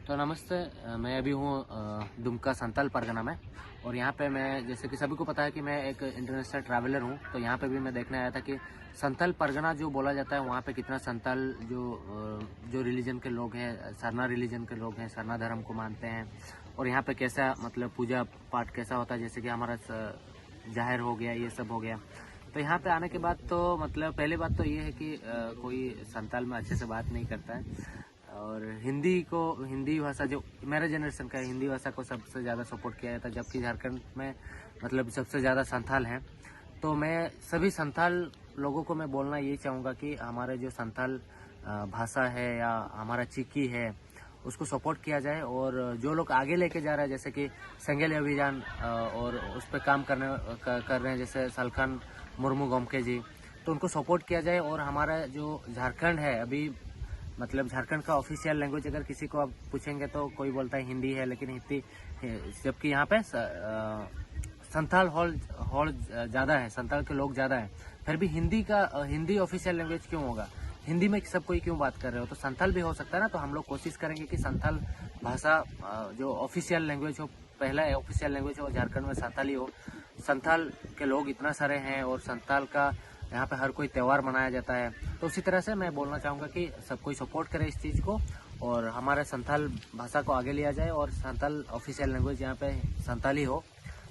तो नमस्ते, मैं अभी हूँ दुमका संथाल परगना में। और यहाँ पे मैं, जैसे कि सभी को पता है कि मैं एक इंटरनेशनल ट्रैवलर हूँ, तो यहाँ पे भी मैं देखने आया था कि संथाल परगना जो बोला जाता है वहाँ पे कितना संथाल जो रिलीजन के लोग हैं, सरना रिलीजन के लोग हैं, सरना धर्म को मानते हैं। और यहाँ पे कैसा मतलब पूजा पाठ कैसा होता है, जैसे कि हमारा जाहिर हो गया, ये सब हो गया। तो यहाँ पे आने के बाद तो मतलब पहली बात तो ये है कि कोई संथाल में अच्छे से बात नहीं करता है। और हिंदी भाषा जो मेरे जनरेशन का है, हिंदी भाषा को सबसे ज़्यादा सपोर्ट किया जाता है, जबकि झारखंड में मतलब सबसे ज़्यादा संथाल हैं। तो मैं सभी संथाल लोगों को मैं बोलना यही चाहूँगा कि हमारे जो संथाल भाषा है या हमारा चिकी है उसको सपोर्ट किया जाए। और जो लोग आगे लेके जा रहे हैं, जैसे कि संगेली अभियान और उस पर काम कर रहे हैं, जैसे सलखन मुर्मू गोमके जी, तो उनको सपोर्ट किया जाए। और हमारा जो झारखंड है अभी, मतलब झारखंड का ऑफिशियल लैंग्वेज अगर किसी को आप पूछेंगे तो कोई बोलता है हिंदी है, लेकिन हिंदी, जबकि यहाँ पे संथाल हॉल ज़्यादा है, संथाल के लोग ज़्यादा हैं, फिर भी हिंदी ऑफिशियल लैंग्वेज क्यों होगा? हिंदी में सब कोई क्यों बात कर रहे हो? तो संथाल भी हो सकता है ना। तो हम लोग कोशिश करेंगे कि संथाल भाषा जो ऑफिशियल लैंग्वेज हो, पहला ऑफिशियल लैंग्वेज हो झारखंड में संथाली हो। संथाल के लोग इतना सारे हैं और संथाल का यहाँ पे हर कोई त्यौहार मनाया जाता है। तो उसी तरह से मैं बोलना चाहूँगा कि सब कोई सपोर्ट करे इस चीज़ को और हमारे संथाल भाषा को आगे लिया जाए। और संथाल ऑफिशियल लैंग्वेज यहाँ पे संथाली हो,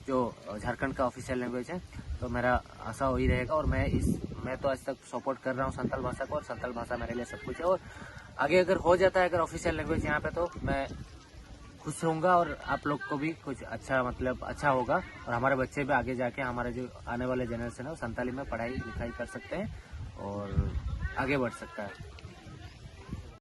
जो झारखंड का ऑफिशियल लैंग्वेज है। तो मेरा आशा वही रहेगा। और मैं तो आज तक सपोर्ट कर रहा हूँ संथाल भाषा को, और संथाल भाषा मेरे लिए सब कुछ है। और आगे अगर हो जाता है अगर ऑफिशियल लैंग्वेज यहाँ पे, तो मैं खुश रहूँगा और आप लोग को भी कुछ अच्छा मतलब अच्छा होगा। और हमारे बच्चे भी आगे जाके, हमारे जो आने वाले जनरेशन है वो संथाली में पढ़ाई लिखाई कर सकते हैं और आगे बढ़ सकता है।